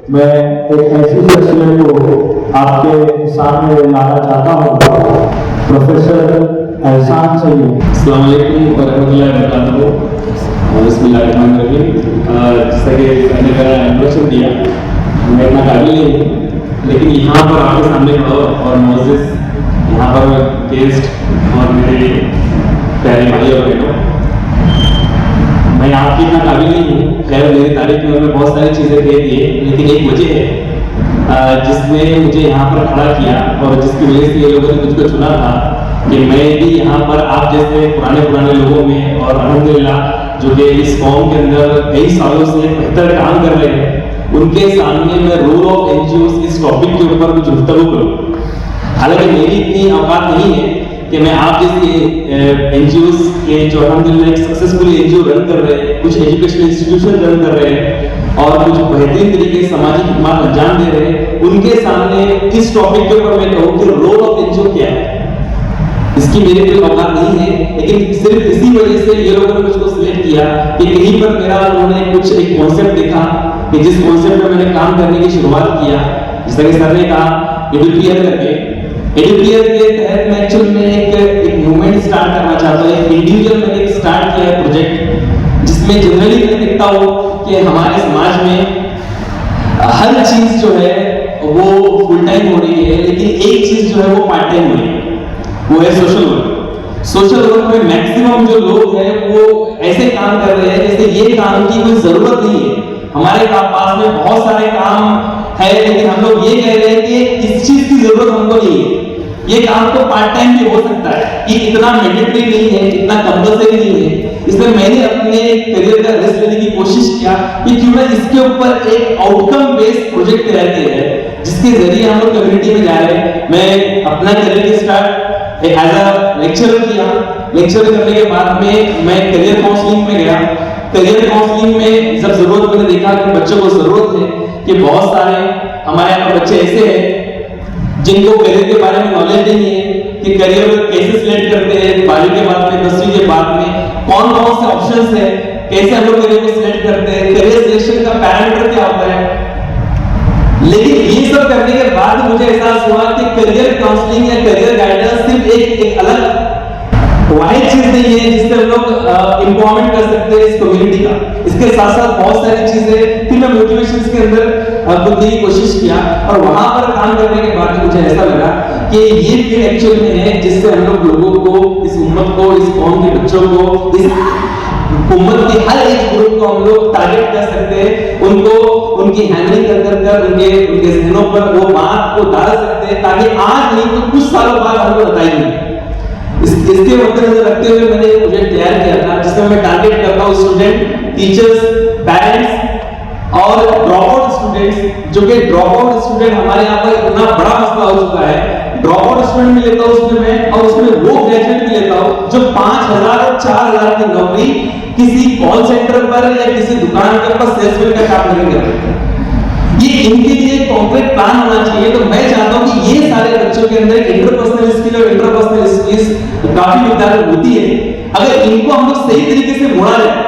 मैं एक ऐसी शख्सियत को आपके सामने लाना चाहता हूँ, प्रोफेसर एहसान सईद। अस्सलाम वालेकुम वरहमतुल्लाहि वबरकातुहू। बिस्मिल्लाहिर्रहमानिर्रहीम। जैसा कि मैंने मेरा इंट्रोडक्शन दिया, मैं इतना काबिल नहीं हूँ, लेकिन यहाँ पर आपके सामने खड़ा और मोज़ेस, यहाँ पर गेस्ट और मेरे प्यारे भाई और बहनों, मैं आपकी इतना काबिल नहीं हूँ। खैर, मेरी तारीफ में उन्होंने बहुत सारी चीज़ें कह दी है, लेकिन एक वजह है जिसने मुझे यहाँ पर खड़ा किया और जिसकी वजह से ये लोगों ने मुझको चुना था कि मैं भी यहाँ पर आप जैसे पुराने लोगों में, और अल्हम्दुलिल्लाह जो कि इस कौम के अंदर कई सालों से बेहतर काम कर रहे हैं, उनके सामने मैं रोल ऑफ एनजीओ इस टॉपिक के ऊपर कुछ गुफ्तगू करूँ। हालांकि मेरी इतनी औकात नहीं है कि मैं आप जैसे एनजीओ के जो अल्हम्दुलिल्लाह एक सक्सेसफुल एनजीओ रन कर रहे हैं, कुछ एजुकेशनल इंस्टीट्यूशन रन कर रहे हैं और कुछ बेहतरीन तरीके से सामाजिक खिदमत अंजाम दे रहे हैं, उनके सामने इस टॉपिक के ऊपर मैं कहूँ कि रोल ऑफ एनजीओ क्या है, इसकी मेरे कोई औकात नहीं है। लेकिन सिर्फ इसी वजह से ये लोगों ने मुझको सिलेक्ट किया कि कहीं पर मेरा उन्होंने कुछ एक कॉन्सेप्ट देखा कि जिस कॉन्सेप्ट में मैंने काम करने की शुरुआत किया, जैसा कि सर ने कहा एडुकेयर करके, एडुकेयर के तहत मैं एक्चुअल में एक मूवमेंट स्टार्ट करना चाहता हूँ। एक इंडिविजुअल मैंने एक स्टार्ट किया है प्रोजेक्ट, जिसमें जनरली मैं देखता हूँ कि हमारे समाज में हर चीज जो है वो फुल टाइम हो रही है, लेकिन एक चीज जो है वो पार्ट टाइम हो रही है, वो है सोशल वर्क। सोशल वर्क में मैक्सिमम जो लोग हैं वो ऐसे काम कर रहे हैं जैसे ये काम की कोई जरूरत नहीं है। हमारे पास में बहुत सारे काम है, लेकिन हम लोग ये कह रहे हैं कि इस चीज की जरूरत हमको नहीं है, ये काम तो पार्ट टाइम भी हो सकता है, ये इतना मैंडेटरी नहीं है, इतना कंपल्सरी नहीं है। इसमें मैंने अपने करियर का रिस्क लेने की कोशिश किया कि क्यों ना इसके ऊपर एक आउटकम बेस्ड प्रोजेक्ट तैयार किया जाए, जिसके जरिए हम लोग कम्युनिटी में जा रहे हैं। मैं अपना career start as a lecturer किया। लेक्चर करने के बाद में मैं करियर काउंसलिंग में गया। करियर काउंसलिंग में जब जरूरत मैंने देखा कि बच्चों को जरूरत है कि बहुत सारे हमारे यहाँ पर बच्चे ऐसे हैं जिनको करियर के बारे में नॉलेज नहीं है कि करियर कैसे सिलेक्ट करते हैं, 12वीं के बाद में 10वीं के बाद में कौन कौन से ऑप्शंस है, कैसे हम लोग करियर को सिलेक्ट करते हैं, करियर सिलेक्शन का पैरामीटर क्या होता है। लेकिन ये सब करने के बाद मुझे एहसास हुआ कि करियर काउंसलिंग या करियर गाइडेंस सिर्फ एक अलग वाइड चीज नहीं है जिससे हम लोग एम्पावरमेंट कर सकते हैं इस कम्युनिटी का। इसके साथ साथ बहुत सारी चीजें, फिर मैं मोटिवेशन के अंदर खुद की कोशिश किया और वहां पर काम करने के बाद मुझे ऐसा लगा कि ये फील्ड एक्चुअल में है जिससे हम लोग लोगों को, इस उम्मत को, इस कौम के बच्चों को, इस उम्मत के हर एक ग्रुप को हम लोग टारगेट कर सकते हैं, उनको उनकी हैंडलिंग कर उनके जहनों पर वो बात को डाल सकते हैं ताकि आज नहीं तो कुछ सालों बाद हमको बताएंगे। इसके मद्देनजर रखते हुए मैंने एक प्रोजेक्ट तैयार किया था जिसमें मैं टारगेट करता हूँ स्टूडेंट, टीचर्स, पेरेंट्स और ड्रॉप आउट स्टूडेंट्स। जो कि ड्रॉप आउट स्टूडेंट हमारे यहाँ पर इतना बड़ा मसला हो चुका है। ड्रॉप आउट स्टूडेंट भी लेता हूँ उसमें मैं, और उसमें वो ग्रेजुएट भी लेता हूँ जो 5000 और 4000 की नौकरी किसी कॉल सेंटर पर या किसी दुकान के ऊपर सेल्समैन का काम नहीं कर रहे। ये इनके लिए एक कॉन्क्रीट प्लान होना चाहिए। तो मैं चाहता हूं कि ये सारे बच्चों के अंदर इंटरपर्सनल स्किल और इंटरपर्सनल स्किल्स काफी मिकदार में होती है। अगर इनको हम लोग सही तरीके से मोड़ा जाए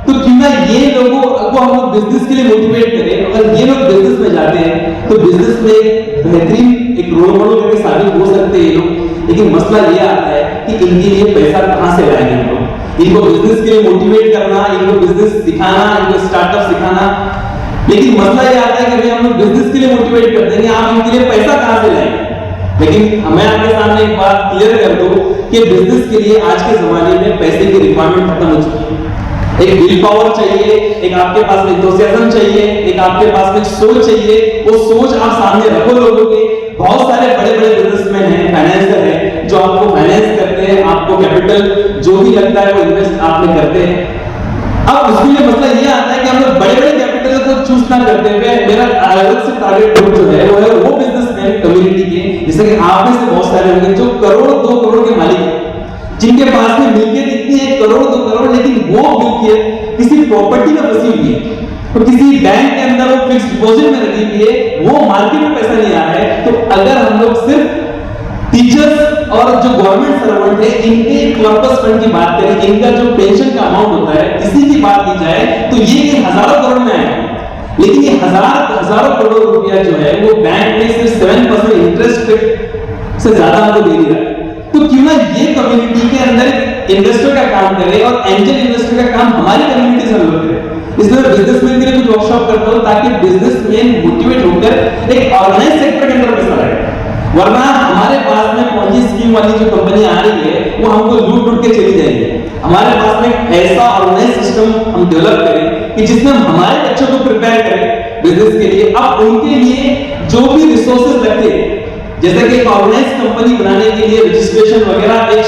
तो क्यों ना ये लोगों को हम लोग बिजनेस के लिए मोटिवेट करें। अगर ये लोग बिजनेस में जाते हैं तो बिजनेस में एक बेहतरीन एक रोल मॉडल करके साबित हो सकते हैं ये लोग। लेकिन मसला ये आता है कि इनके लिए पैसा कहां से लाएंगे हम लोग। इनको बिजनेस के लिए मोटिवेट करना, इनको बिजनेस सिखाना, इनको स्टार्टअप सिखाना, लेकिन मसला ये आता है कि भाई हम लोग बिजनेस के लिए मोटिवेट कर देंगे, आप इनके लिए पैसा कहां से लाएंगे। लेकिन मैं आपके सामने एक बात क्लियर कर दूं कि बिजनेस के लिए आज के जमाने में पैसे की रिक्वायरमेंट खत्म हो चुकी है। एक विल पावर चाहिए, एक आपके पास में एंथुसियाज्म चाहिए, एक आपके पास में सोच चाहिए। वो सोच आप सामने रखो लोगों के। बहुत सारे बड़े बिजनेसमैन हैं, फाइनेंसर हैं जो आपको फाइनेंस करते हैं, आपको कैपिटल जो भी लगता है वो इन्वेस्ट आप में करते हैं। अब उसके लिए मसला ये आता है कि हम लोग बड़े कैपिटल को चूज ना करते हुए मेरा अलग से टारगेट ग्रुप जो है वो बिजनेसमैन कम्युनिटी के, जैसे कि आप में से बहुत सारे होंगे जो करोड़ 2 करोड़ के मालिक हैं, जिनके पास में मिलकियत इतनी है करोड़ 2 करोड़, लेकिन वो मिलकियत किसी प्रॉपर्टी में फंसी हुई है, तो किसी बैंक के अंदर वो फिक्स्ड डिपॉजिट में रखी हुई है, वो मार्केट में पैसा नहीं आ रहा है। तो अगर हम लोग सिर्फ टीचर्स और जो गवर्नमेंट सर्वेंट है इनके कॉर्पस फंड की बात करें, इनका जो पेंशन का अमाउंट होता है इसी की बात की जाए तो ये हजारों करोड़ में आएगा। लेकिन ये हजारों करोड़ रुपया जो है वो बैंक में सिर्फ 7% इंटरेस्ट रेट से ज्यादा हमको दे नहीं रहा। तो क्यों ना ये कम्युनिटी के अंदर इन्वेस्टर का काम करे और एंजल इन्वेस्टर का काम हमारी कम्युनिटी से हम लोग करें। इसलिए मैं बिजनेसमैन के लिए कुछ वर्कशॉप करता हूं ताकि बिजनेसमैन मोटिवेट होकर एक ऑर्गेनाइज सेक्टर के अंदर पैसा लगाए। वरना हमारे पास में पॉन्जी स्कीम वाली जो कंपनी आ रही है वो हमको लूट के चली जाएगी। हमारे पास में ऐसा ऑर्गेनाइज सिस्टम हम डेवलप करें कि जिसमें हम हमारे बच्चों को प्रिपेयर करें बिजनेस के लिए। अब उनके लिए जो भी रिसोर्सेज लगते हैं, जैसे कि एक ऑर्गेनाइज कंपनी बनाने के लिए रजिस्ट्रेशन वगैरह, एक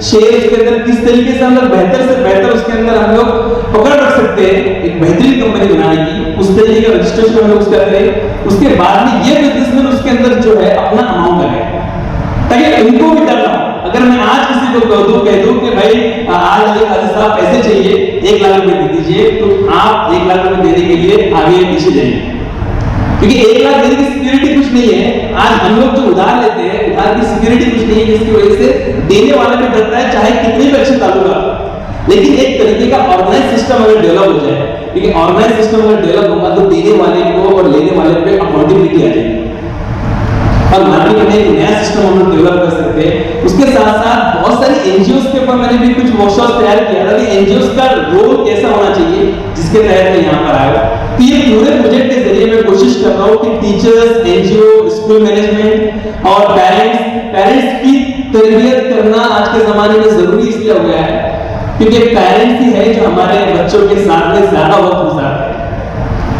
शेयर उसके अंदर किस तरीके से हम लोग बेहतर से बेहतर उसके अंदर हम लोग पकड़ रख सकते हैं एक बेहतरीन कंपनी बनाने की, उस तरीके का रजिस्ट्रेशन हम लोग उसका करें। उसके बाद में ये बिजनेसमैन उसके अंदर जो है अपना अमाउंट लगाए ताकि इनको भी डर ना हो। अगर मैं आज किसी को कह दूं कि भाई आज मुझे काजी साहब पैसे चाहिए 1 लाख रुपए दे दीजिए, तो आप 1 लाख रुपए देने के लिए आगे पीछे जाएंगे, क्योंकि 1 लाख देने की सिक्योरिटी कुछ नहीं है। आज हम लोग जो उधार लेते हैं, उधार की सिक्योरिटी कुछ नहीं है, जिसकी वजह से देने वाला भी डरता है चाहे कितने भी अच्छे ताल्लुक। लेकिन एक तरीके का ऑर्गेनाइज सिस्टम अगर डेवलप हो जाए, क्योंकि ऑर्गेनाइज सिस्टम अगर डेवलप होगा तो देने वाले को और लेने वाले पे अकाउंटेबिलिटी आ जाएगी और मार्केट में एक नया सिस्टम हम लोग डेवलप कर सकते हैं। उसके साथ साथ बहुत सारी एनजीओ के ऊपर मैंने भी कुछ वर्कशॉप तैयार किया था कि एनजीओ का रोल कैसा होना चाहिए, जिसके तहत मैं यहाँ पर आया। तो ये पूरे प्रोजेक्ट के जरिए मैं कोशिश कर रहा हूँ कि टीचर्स, एनजीओ, स्कूल मैनेजमेंट और पेरेंट्स की तरबियत करना आज के जमाने में जरूरी इसलिए हो गया है क्योंकि पेरेंट्स ही है जो हमारे बच्चों के साथ में ज्यादा वक्त गुजारते हैं।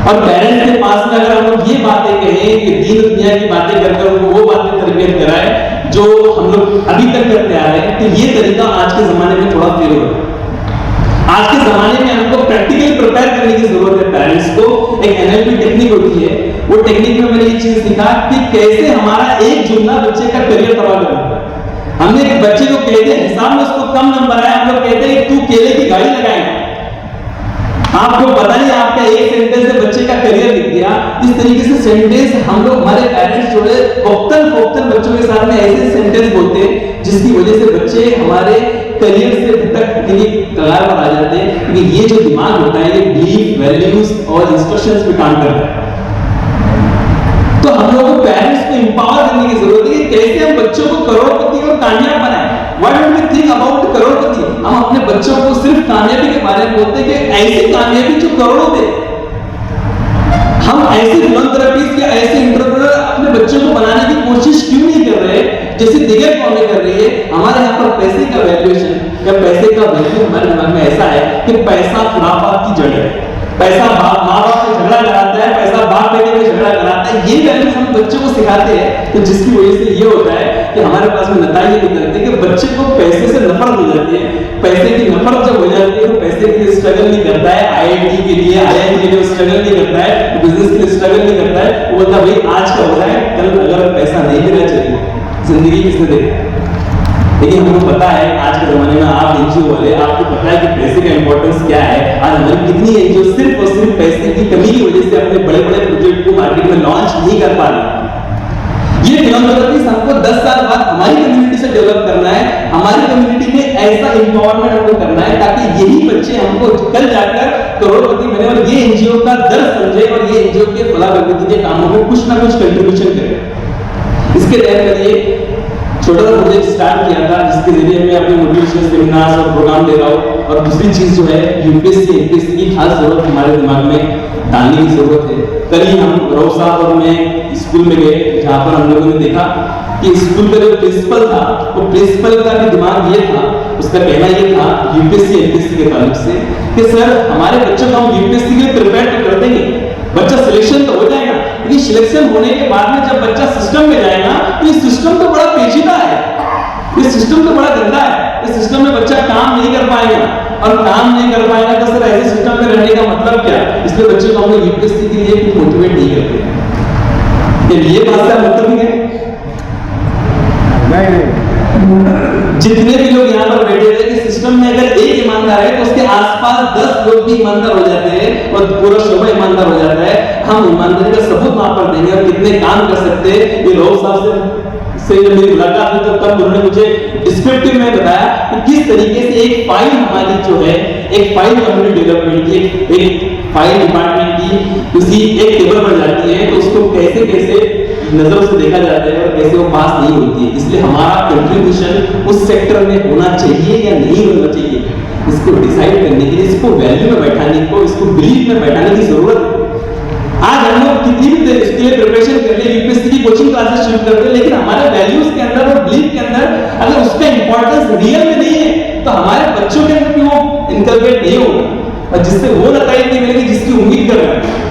और पेरेंट्स के पास में अगर हम लोग ये बातें कहें कि दीन दुनिया की बातें करकर उनको वो बातें तरबियत कराएं जो हम लोग अभी तक करते आ रहे हैं, तो ये तरीका आज के जमाने में थोड़ा फेल हो रहा है। आज के जमाने में हमको प्रैक्टिकली प्रिपेयर करने की जरूरत है पेरेंट्स को। एक एनएलपी टेक्निक होती है, वो टेक्निक में मैंने ये चीज सीखा कि कैसे हमारा एक जुमला बच्चे का करियर तबाह कर देता है। हमने एक बच्चे को कहते हैं हिसाब में उसको कम नंबर आया, हम लोग कहते हैं तू केले की गाड़ी लगाएगा। आपको पता नहीं आपका एक सेंटेंस से बच्चे का करियर लिख दिया। इस तरीके से सेंटेंस हम लोग हमारे पेरेंट्स जो है फोक्तन बच्चों के साथ में ऐसे सेंटेंस बोलते हैं जिसकी वजह से बच्चे हमारे करियर से भटक के कगार पर आ जाते हैं। क्योंकि ये जो दिमाग होता है ये बिलीफ, वैल्यूज और इंस्ट्रक्शंस पे काम करता है। तो हम लोगों को पेरेंट्स को एम्पावर करने की जरूरत है कि कैसे हम बच्चों को करोड़पति और कामयाब बनाएं। Why don't we think about करोड़पति? हम अपने बच्चों को सिर्फ कामयाबी के बारे में बोलते हैं कि ऐसी कामयाबी जो करोड़ों दे। हम ऐसे फिलॉन्थ्रपिस्ट या ऐसे एंटरप्रेन्योर अपने बच्चों को बनाने की कोशिश क्यों नहीं कर रहे जैसे दिगर कौमें कर रही है। हमारे यहाँ पर पैसे का वैल्यूएशन या पैसे का वैल्यू हमारे दिमाग में ऐसा है कि पैसा खुराफात की जड़ है। पैसा माँ बाप से झगड़ा कराता है, पैसा बाप बेटे में झगड़ा कराता है। ये वैल्यूज हम बच्चों को सिखाते हैं, तो जिसकी वजह से ये होता है कि हमारे पास में नतीजे निकलते हैं कि बच्चे को पैसे से नफरत हो जाती है। पैसे की नफरत जब हो जाती है तो पैसे के लिए स्ट्रगल नहीं करता है, आईआईटी के लिए, आईआईटी के लिए स्ट्रगल नहीं करता है, बिजनेस के लिए स्ट्रगल नहीं करता है। वो बोलता भाई आज का हो रहा है, कल अगर पैसा नहीं मिलना चाहिए जिंदगी किसने देखी। लेकिन हमको पता है आज के जमाने में आप एनजीओ वाले, आपको पता है कि पैसे का इंपॉर्टेंस क्या है। आज हमारी कितनी एनजीओ सिर्फ और सिर्फ पैसे की कमी की वजह से अपने बड़े बड़े प्रोजेक्ट को मार्केट में लॉन्च नहीं कर पा रही। ये फिलॉन्थ्रपी हमको 10 साल बाद हमारी कम्युनिटी से डेवलप करना है। हमारी कम्युनिटी में ऐसा एम्पावरमेंट हमको करना है ताकि यही बच्चे हमको कल जाकर करोड़पति बने और ये एनजीओ का दर्द समझे और ये एनजीओ के फला प्रगति के कामों में कुछ ना कुछ कंट्रीब्यूशन करे। इसके तहत मैंने छोटा सा प्रोजेक्ट स्टार्ट किया था जिसके जरिए मैं अपने मोटिवेशनल सेमिनार्स और प्रोग्राम दे रहा हूँ। और दूसरी चीज जो है यूपीएससी एमपीएससी की खास जरूरत हमारे दिमाग में डालने की जरूरत है। कल ही हम राव साहब और मैं स्कूल में गए जहाँ पर हम लोगों ने देखा कि स्कूल का जो प्रिंसिपल था वो प्रिंसिपल का भी दिमाग ये था, उसका कहना ये था यूपीएससी एमपीएससी के ताल्लुक से कि सर हमारे बच्चों को हम यूपीएससी के लिए प्रिपेयर तो कर देंगे, बच्चा सिलेक्शन तो हो जाएगा, लेकिन सिलेक्शन होने के बाद में जब बच्चा सिस्टम में जाएगा तो ये सिस्टम तो बड़ा पेचीदा है, ये सिस्टम तो बड़ा गंदा है, इस सिस्टम में बच्चा काम नहीं कर पाएगा और काम नहीं कर पाएगा तो सर ऐसे सिस्टम में रहने का मतलब क्या। इसलिए बच्चों को हम लोग यूपीएससी के लिए कुछ मोटिवेट नहीं करते। ये बात से मतलब है जितने भी लोग यहाँ पर बैठे थे कि सिस्टम में अगर एक ईमानदार है तो उसके आसपास 10 लोग भी ईमानदार हो जाते हैं और पूरा शोभा ईमानदार हो जाता है। हम ईमानदारी का सबूत वहां पर देंगे और कितने काम कर सकते हैं। ये राव साहब से जब मेरी मुलाकात हुई तो तब उन्होंने मुझे डिस्क्रिप्टिव में बताया कि किस तरीके से एक फाइल हमारी जो है एक फाइल हमने डेवलपमेंट की, एक फाइल डिपार्टमेंट की किसी एक टेबल पर जाती है तो उसको कैसे कैसे नजरों से देखा जाता है और कैसे वो पास नहीं होती है। इसलिए हमारा कंट्रीब्यूशन उस सेक्टर में होना चाहिए या नहीं होना चाहिए, इसको डिसाइड करने के लिए, इसको वैल्यू में बैठाने को, इसको बिलीफ में बैठाने की जरूरत है। आज हम लोग कितनी भी देर इसके लिए प्रिपरेशन कर ले, यूपीएससी की कोचिंग क्लासेस शुरू करते हैं, लेकिन हमारे वैल्यूज के अंदर और बिलीफ के अंदर अगर उसका इंपॉर्टेंस रियल में नहीं है तो हमारे बच्चों के अंदर भी वो इनकलकेट नहीं होगा और जिससे वो नतीजे नहीं मिलेगी जिसकी उम्मीद कर रहे हैं।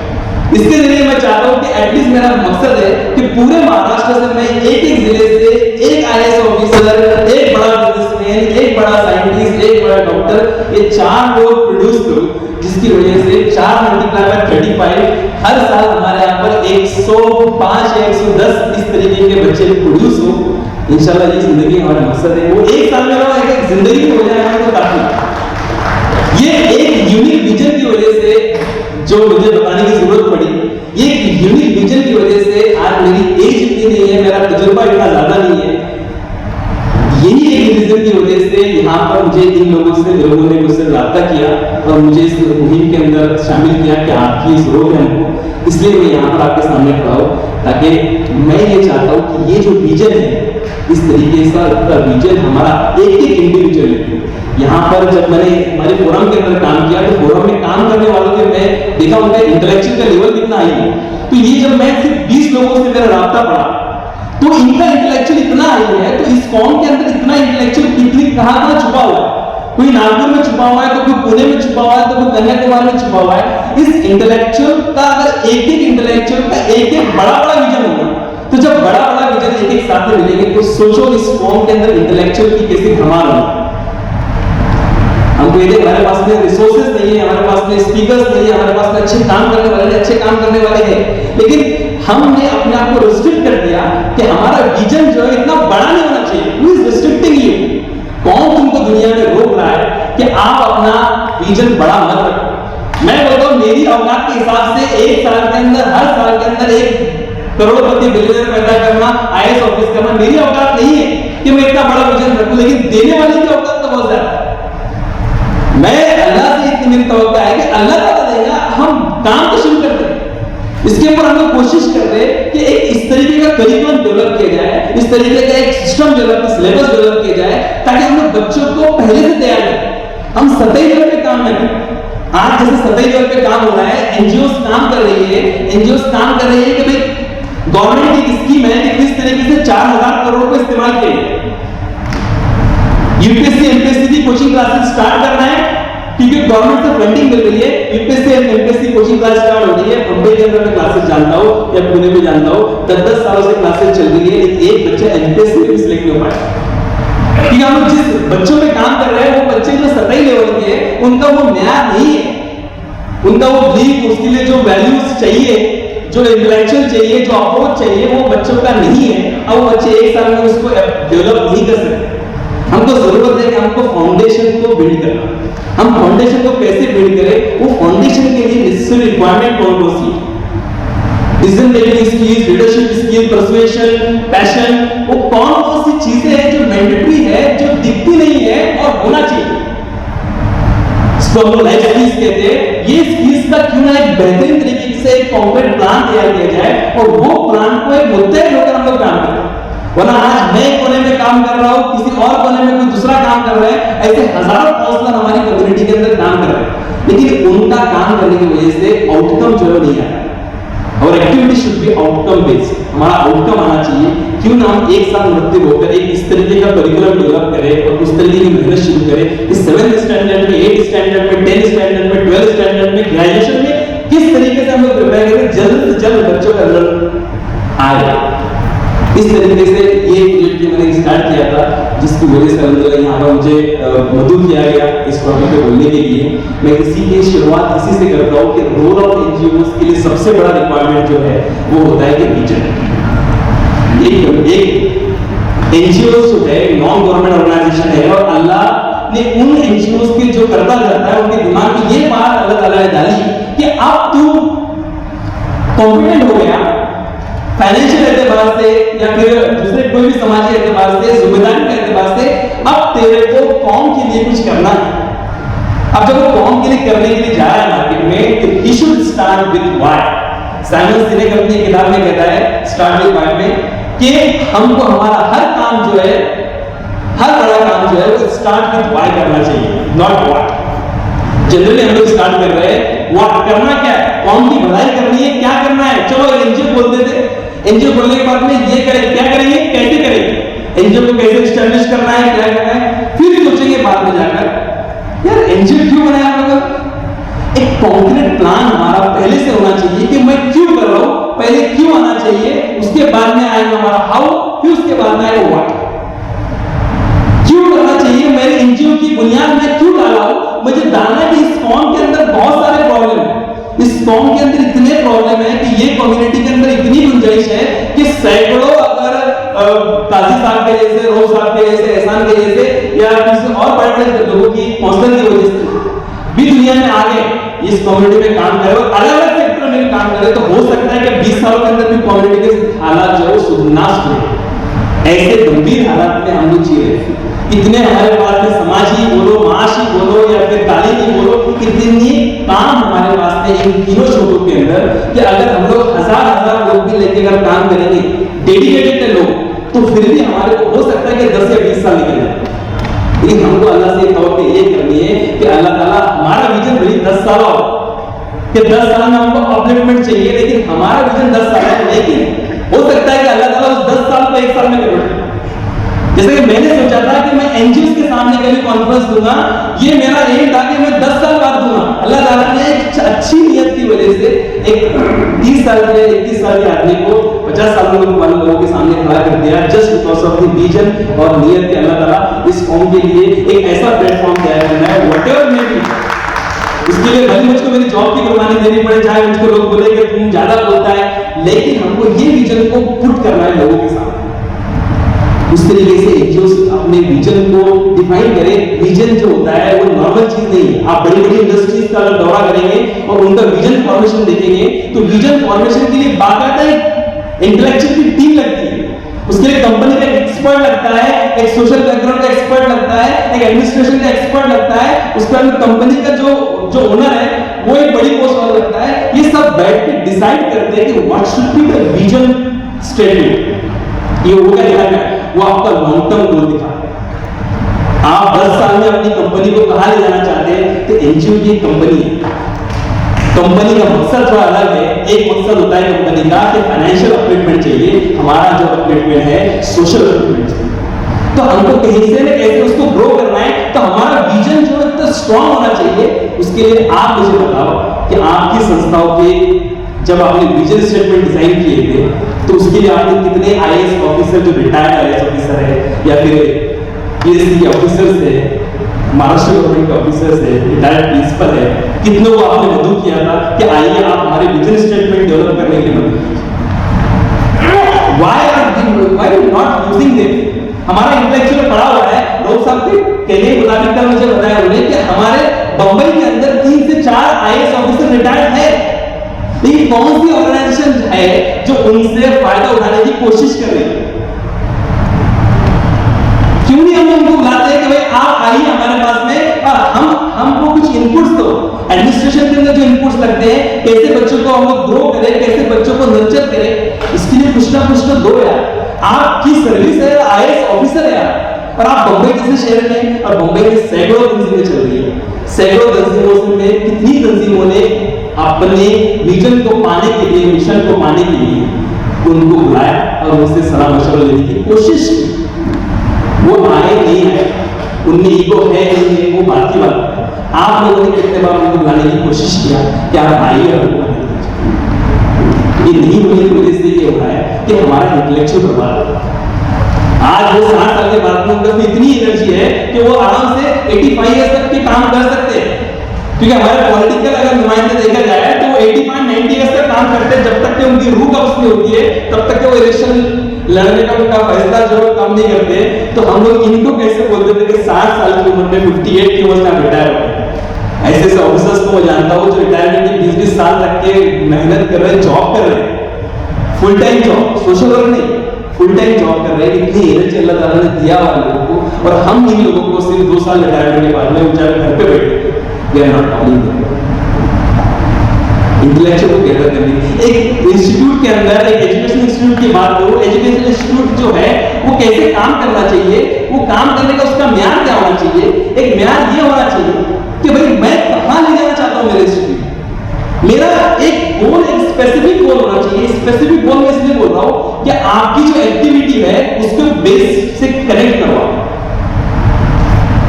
इसके जरिए मैं चाहता हूं कि एटलीस्ट मेरा मकसद है कि पूरे महाराष्ट्र से मैं एक एक जिले से एक आईएएस ऑफिसर, एक बड़ा बिजनेसमैन, एक बड़ा साइंटिस्ट, एक बड़ा डॉक्टर, ये 4 लोग प्रोड्यूस करूं, जिसकी वजह से 4 मल्टीप्लाई बाय 35 हर साल हमारे यहाँ पर 105 या 110 इस तरीके के बच्चे प्रोड्यूस हो। इंशाल्लाह ये जिंदगी हमारा मकसद है। वो एक साल में एक जिंदगी हो जाए तो काफी। ये एक यूनिक विजन की वजह से जो मुझे बताने की जरूरत पड़ी, ये यूनिक विजन की वजह से आज मेरी एज इतनी नहीं है, मेरा तजुर्बा इतना ज्यादा नहीं है, यही एक रीजन की वजह से यहाँ पर मुझे इन लोगों ने मुझसे रब्ता किया और मुझे इस मुहिम के अंदर शामिल किया कि आपकी जरूरत है हमको, इसलिए मैं यहाँ पर आपके सामने खड़ा हूँ ताकि मैं ये चाहता हूँ कि ये जो विजन है इस तरीके का विजन हमारा एक एक इंडिविजुअल। यहाँ पर जब मैंने हमारे फोरम के अंदर काम किया तो फोरम में काम करने वालों के मैं देखा उनका इंटेलेक्चुअल का लेवल कितना हाई है। तो ये जब मैं सिर्फ 20 लोगों से मेरा राब्ता पड़ा तो इनका इंटेलेक्चुअल इतना हाई है, तो इस फॉर्म के अंदर इतना इंटेलेक्चुअल पिकनिक कहाँ छुपा हुआ है, कोई नागपुर में छुपा हुआ है, तो कोई पुणे में छुपा हुआ है, तो कोई कन्याकुमारी में छुपा हुआ है। इस इंटेलेक्चुअल का अगर एक एक इंटेलेक्चुअल का एक एक बड़ा बड़ा विजन होगा, तो जब बड़ा बड़ा विजन एक एक साथ में मिलेंगे तो सोचो इस फॉर्म के अंदर इंटेलेक्चुअल की कैसी धमाल होगी। हमको ये हमारे पास में रिसोर्सेज नहीं है, हमारे पास में स्पीकर्स नहीं है, हमारे पास में अच्छे काम करने वाले हैं, लेकिन हमने अपने आप को रिस्ट्रिक्ट कर दिया कि हमारा विजन जो है इतना बड़ा नहीं होना चाहिए। Who is restricting you? कौन तुमको दुनिया में रोक रहा है कि आप अपना विजन बड़ा मत रखो? मैं बोलता हूँ मेरी औकात के हिसाब से एक साल के अंदर, हर साल के अंदर 1 करोड़पति बिलियनर पैदा करना, आईएएस ऑफिस करना मेरी औकात नहीं है कि मैं इतना बड़ा विजन रखूं, लेकिन देने वाले की औकात तो बहुत ज्यादा है। मैं अल्लाह से इतनी मेरी तवक्को है कि अल्लाह ताला देगा, हम काम तो शुरू करते हैं, इसके ऊपर हम लोग कोशिश कर रहे हैं कि एक इस तरीके का करिकुलम डेवलप किया जाए, इस तरीके का एक सिस्टम डेवलप, सिलेबस डेवलप किया जाए ताकि हम लोग बच्चों को पहले से तैयार करें। हम सतही लेवल पे काम न करें। आज जैसे सतही लेवल पे काम हो रहा है, एनजीओ काम कर रही है, कि भाई गवर्नमेंट की स्कीम है कि किस तरीके से 4000 करोड़ को इस्तेमाल किया, यूपीएससी एमपीएससी की कोचिंग क्लासेस स्टार्ट करना है क्योंकि गवर्नमेंट से फंडिंग मिल रही है। UPSC MPSC coaching class start हो रही है, मुंबई के अंदर मैं क्लासेस जानता हूं या पुणे में जानता हूं, 10-10 सालों से क्लासेस चल रही है, लेकिन एक बच्चा एमपीएससी में भी सिलेक्ट नहीं हो पाया क्योंकि हम जिस बच्चों पे काम कर रहे हैं वो बच्चे जो सतही लेवल के हैं, उनका वो म्यार नहीं है, उनका वो बिलीफ, उसके लिए जो वैल्यूज चाहिए, जो इंटेलेक्चुअल चाहिए, जो अप्रोच चाहिए, वो बच्चों का नहीं है। अब वो बच्चे एक साल में उसको डेवलप नहीं कर सकते। हमको जरूरत है कि हमको फाउंडेशन को बिल्ड करना। हम फाउंडेशन को कैसे बिल्ड करें, वो फाउंडेशन के लिए नेसेसरी रिक्वायरमेंट कौन सी, decision making skills, leadership skill, persuasion, passion, वो कौन सी चीजें हैं जो मैंडेटरी है, जो दिखती नहीं है और होना चाहिए। इसको हम लाइफ स्किल्स कहते हैं। ये स्किल्स का क्यों ना एक बेहतरीन तरीके से एक कॉन्क्रीट प्लान तैयार किया जाए और वो प्लान को एक मुद्दे होकर हम लोग काम करें। वरना आज मैं कोने में काम कर रहा हूं, किसी और कोने में कोई दूसरा काम कर रहा है, ऐसे हजारों काउंसलर हमारी कम्युनिटी के अंदर काम कर रहे हैं, लेकिन उनका काम करने की वजह से आउटकम जो है नहीं आया। और activity should be outcome based, हमारा आउटकम आना चाहिए। क्यों ना हम एक साथ मिलते होकर एक इस तरीके का करिकुलम डेवलप करें और उस तरीके की मेहनत शुरू करें कि 7th स्टैंडर्ड में, 8th स्टैंडर्ड में, 10th स्टैंडर्ड में, 12th स्टैंडर्ड में, ग्रेजुएशन में किस तरीके से हम लोग प्रिपेयर करें, जल्द से जल्द बच्चों का रिजल्ट आए। इस तरीके से ये प्रोजेक्ट मैंने स्टार्ट किया था, जिसकी वजह से अल्हम्दुलिल्लाह यहाँ पर मुझे मदद किया गया इस टॉपिक पे बोलने के लिए। मैं इसी की शुरुआत इसी से करता हूँ कि रोल ऑफ एनजीओज के लिए सबसे बड़ा रिक्वायरमेंट जो है वो होता है कि विजन। एक एनजीओ जो है नॉन गवर्नमेंट ऑर्गेनाइजेशन है और अल्लाह ने उन एनजीओज के जो करता जाता है उनके दिमाग में ये बात अल्लाह ताला ने डाली कि अब तू कॉम्पिटेंट हो गया, फाइनेंशियल एतबार से या फिर दूसरे कोई भी समाजी एतबार से, जिम्मेदारी के एतबार से, अब तेरे को कौम के लिए कुछ करना है। अब जब वो कॉम के लिए करने के लिए जा रहा है मार्केट में, तो he should start with why. Simon Sinek अपनी किताब में कहता है स्टार्ट विद व्हाई में कि हमको हमारा हर काम जो है, हर बड़ा काम जो है वो स्टार्ट विद व्हाई करना चाहिए, नॉट व्हाट। जनरली हम लोग स्टार्ट कर रहे हैं व्हाट, करना क्या है, कौन की भलाई करनी है, क्या करना है, चलो एनजीओ बोलते थे, एनजीओ बोलने के बाद में ये करें, क्या करेंगे, कैसे करेंगे, एनजीओ को कैसे एस्टैब्लिश करना है, क्या करना है, फिर सोचेंगे बाद में जाकर यार एनजीओ क्यों बनाया हम लोग। एक कॉन्क्रीट प्लान हमारा पहले से होना चाहिए कि मैं क्यों कर रहा हूं, पहले क्यों आना चाहिए, उसके बाद में आएगा हमारा हाउ, फिर उसके बाद में आएगा व्हाट। क्यों करना चाहिए, मेरे एनजीओ की बुनियाद में क्यों डाला हूं, मुझे डालना है कि इस फॉर्म के अंदर बहुत सारे प्रॉब्लम है, इस फॉर्म के अंदर इतने प्रॉब्लम है कि ये कम्युनिटी के अंदर इतनी गुंजाइश है कि सैकड़ों अगर काजी साहब के जैसे, रोज साहब के जैसे, एहसान के जैसे या किसी और बड़े लोगों की हौसले की वजह से भी दुनिया में आगे इस कम्युनिटी में काम करे और अलग अलग सेक्टर में काम करे, तो हो सकता है कि 20 सालों के अंदर भी कम्युनिटी के हालात जो है सुधनाश हुए। ऐसे गंभीर हालात में हम लोग जी रहे हैं। इतने हमारे पास में समाज ही बोलो, माश ही बोलो या फिर तालीम ही बोलो, इतने काम हमारे पास में इन तीनों शोधों के अंदर कि अगर हम लोग हजार लोग भी लेके अगर काम करेंगे, डेडिकेटेड लोग, तो फिर भी हमारे को हो सकता है कि 10 या 20 साल निकल जाए। लेकिन हमको अल्लाह से तवक्कुल ये करनी है कि अल्लाह ताला हमारा विजन भले 10 साल हो कि 10 साल में हमको अपलिफ्टमेंट चाहिए, लेकिन हमारा विजन 10 साल है, लेकिन हो सकता है कि अल्लाह ताला उस 10 साल को 1 साल में कर दे। जैसे कि मैंने सोचा था कि मैं एनजीओ के सामने कभी कॉन्फ्रेंस दूंगा, ये मेरा एम था कि मैं 10 साल बाद दूंगा। अल्लाह ताला ने एक अच्छी नियत की वजह से एक 30 साल के 31 साल के आदमी को 50 साल वाले लोगों के सामने खड़ा कर दिया, just because of the vision और नियत के अल्लाह ताला इस कौम के लिए एक ऐसा प्लेटफॉर्म तैयार करना है, व्हाटएवर मे बी। इसके लिए भले मुझको मेरी जॉब की कुर्बानी देनी पड़े, चाहे मुझको लोग बोले कि तुम ज्यादा बोलता है, लेकिन हमको ये विजन को पुट करना है लोगों के सामने। उस तरीके से एनजीओ अपने विजन को डिफाइन करे। विजन जो होता है वो नॉर्मल चीज नहीं है। आप बड़ी बड़ी इंडस्ट्रीज का दौरा करेंगे और उनका विजन फॉर्मेशन देखेंगे, तो विजन फॉर्मेशन के लिए बाकायदा एक इंटेलेक्चुअल की टीम लगती है। उसके लिए कंपनी का एक्सपर्ट लगता है, एक सोशल बैकग्राउंड का एक्सपर्ट लगता है, एक एडमिनिस्ट्रेशन का एक्सपर्ट लगता है, उसके बाद कंपनी का जो ओनर है वो एक बड़ी पोस्ट वाला लगता है। ये सब बैठ के डिसाइड करते हैं कि what should be the vision statement. ये वो क्या दिखाता है, वो आपका लॉन्ग टर्म गोल दिखाता है। आप 10 साल में अपनी कंपनी को कहां ले जाना चाहते हैं, तो एनजीओ की कंपनी है। कंपनी का मकसद थोड़ा अलग है। एक मकसद होता है कंपनी का कि फाइनेंशियल अपलिफ्टमेंट चाहिए, हमारा जो अपलिफ्टमेंट है सोशल अपलिफ्टमेंट चाहिए। तो हमको कहीं से न कैसे उसको ग्रो करना है, तो हमारा विजन जो है तो स्ट्रांग होना चाहिए। उसके लिए आप मुझे बताओ कि आपकी संस्थाओं के जब आपने विजन स्टेटमेंट डिजाइन किए थे, तो उसके लिए आपने कितने आईएएस ऑफिसर, जो रिटायर्ड आईएएस ऑफिसर है या फिर पीएससी के ऑफिसर्स है, महाराष्ट्र गवर्नमेंट के ऑफिसर्स है, रिटायर्ड प्रिंसिपल है, कितनों को आपने मदद किया था कि आइए आप हमारे विजन स्टेटमेंट डेवलप करने की मदद कीजिए। Why are not using them? हमारा इंटेलेक्चुअल पड़ा हुआ है। लोग साहब के कहने के मुताबिक कल मुझे बताया उन्होंने कि हमारे बंबई के अंदर 3 से 4 आईएएस ऑफिसर रिटायर्ड है, लेकिन कौन सी ऑर्गेनाइजेशन है जो उनसे फायदा उठाने की कोशिश कर रही है? क्यों नहीं हम उनको बुलाते हैं कि भाई आप आइए हमारे पास में और हमको कुछ इनपुट्स दो। एडमिनिस्ट्रेशन के अंदर जो इनपुट्स लगते हैं, कैसे बच्चों को हम लोग ग्रो करें, कैसे बच्चों को नर्चर करें, इसके लिए कुछ ना कुछ तो दो यार। आपकी सर्विस है, आईएएस ऑफिसर है यार, और आप बंबई जैसे शहर में, और बंबई में सैकड़ों तंजीमें चल रही है, सैकड़ों तंजीमों में कितनी तंजीमों ने अपने विजन को पाने के लिए, मिशन को पाने के लिए उनको बुलाया और उनसे सलाह मशवरा लेने की कोशिश की। वो आए नहीं है, उनमें ईगो है नहीं है, वो बात की बात है। आप लोगों ने कितने बार उनको बुलाने की कोशिश किया कि आप आइए और उनको ये नहीं होने की वजह से ये हो रहा है कि हमारा इंटेलेक्चुअल बर्बाद हो रहा है। आज वो 60 साल के बाद में उनका इतनी एनर्जी है कि वो आराम से 85 ईयर्स तक के काम कर सकते हैं, क्योंकि हमारे पॉलिटिकल अगर नुमाइंदे देखा जाए तो वो 85-90 ईयर्स तक काम करते हैं। जब तक कि उनकी रूह कब्ज नहीं होती है तब तक के वो इलेक्शन लड़ने का उनका फैसला जो कम नहीं करते। तो हम लोग इनको कैसे बोलते थे कि 60 साल की उम्र में, 58 की उम्र में रिटायर हो गए। ऐसे ऐसे ऑफिसर्स को मैं जानता हूँ जो रिटायरमेंट के 20-20 साल तक के मेहनत कर रहे हैं, जॉब कर रहे हैं, full time job, social work नहीं, फुल टाइम जॉब कर रहे हैं। इतनी एनर्जी अल्लाह ताला ने दिया हुआ लोगों को, और हम इन लोगों को सिर्फ 2 साल रिटायरमेंट के बाद में बेचारे घर पे बैठे we are not calling intellectual को गैदर करने। एक इंस्टीट्यूट के अंदर, एक एजुकेशन इंस्टीट्यूट की बात करो, एजुकेशन इंस्टीट्यूट जो है वो कैसे काम करना चाहिए, वो काम करने का उसका म्यार क्या होना चाहिए। एक म्यार ये होना चाहिए कि भाई मैं कहां ले जाना चाहता हूं मेरे इंस्टीट्यूट, मेरा एक गोल, एक स्पेसिफिक गोल होना चाहिए। स्पेसिफिक गोल मैं इसलिए बोल रहा हूं कि आपकी जो एक्टिविटी है उसको बेस से कनेक्ट करवाओ।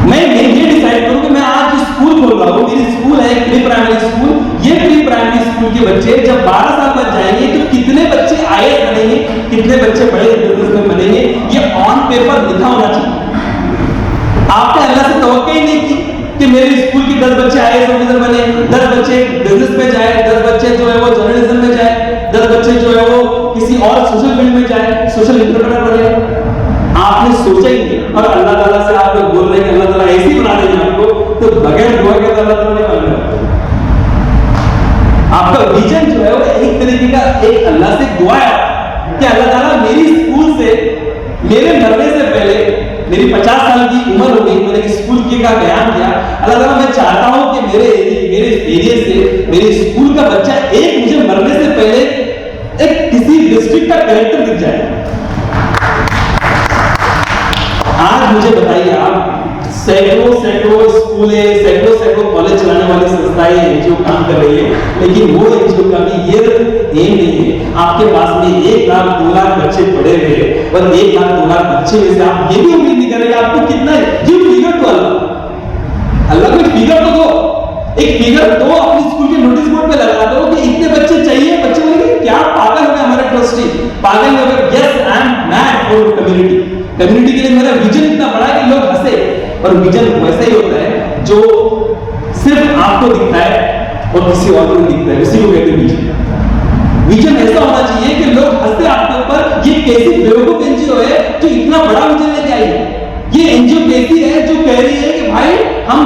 मैं ये डिसाइड करूं कि मैं आज जो स्कूल खोल रहा हूं, मेरी स्कूल है प्री प्राइमरी स्कूल, ये प्री प्राइमरी स्कूल के बच्चे जब 12 साल बाद जाएंगे तो कितने बच्चे आईएएस बनेंगे, कितने बच्चे बड़े बिजनेसमैन बनेंगे, ये ऑन पेपर लिखा होना चाहिए। आपने अल्लाह से तवक्को ही नहीं की कि मेरे स्कूल के 10 बच्चे आईएएस ऑफिसर बने, 10 बच्चे बिजनेस में जाए, 10 बच्चे जो है वो जर्नलिज्म में जाए, 10 बच्चे जो है वो किसी और सोशल फील्ड में जाए, सोशल एंटरप्रेन्योर बने। आपने सोचा ही नहीं, और अल्लाह ताला से आप लोग बोल रहे हैं कि अल्लाह ताला ऐसे ही बना देंगे आपको, तो बगैर दुआ के अल्लाह ताला ने बना दिया। आपका विजन जो है वो एक तरीके का एक अल्लाह से दुआ है कि अल्लाह ताला मेरी स्कूल से, मेरे मरने से पहले, मेरी 50 साल की उम्र हो गई, मैंने स्कूल के का बयान किया, अल्लाह ताला मैं चाहता हूं कि मेरे एरिया से मेरे स्कूल का बच्चा एक मुझे मरने से पहले एक किसी डिस्ट्रिक्ट का कलेक्टर दिख जाए। आज मुझे बताइए, आप सैकड़ों स्कूलें, कॉलेज चलाने वाली संस्थाएं एनजीओ काम कर रही है, लेकिन वो एनजीओ का भी ये एम नहीं है आपके पास में 1 लाख 2 लाख बच्चे पढ़े हुए और 1 लाख 2 लाख बच्चे में से आप ये भी उम्मीद नहीं करेंगे आपको कितना है। गिव फिगर टू अल्लाह को फिगर तो दो, एक फिगर दो, अपने स्कूल के नोटिस बोर्ड पे लगा दो कि इतने बच्चे चाहिए। बच्चे बोलेंगे क्या पागल हो गए हमारे ट्रस्टी, पागल हो गए। Yes, I am mad for community के लिए मेरा विजन इतना बड़ा है कि लोग हंसे। और विजन वैसा ही होता है जो सिर्फ आपको दिखता है और किसी और को नहीं दिखता है, उसी को कहते हैं विजन। विजन ऐसा होना चाहिए कि लोग हंसते आपके ऊपर, ये कैसी बेवकूफ एनजीओ है जो इतना बड़ा विजन लेके आई है। ये एनजीओ कैसी है जो कह रही है कि भाई हम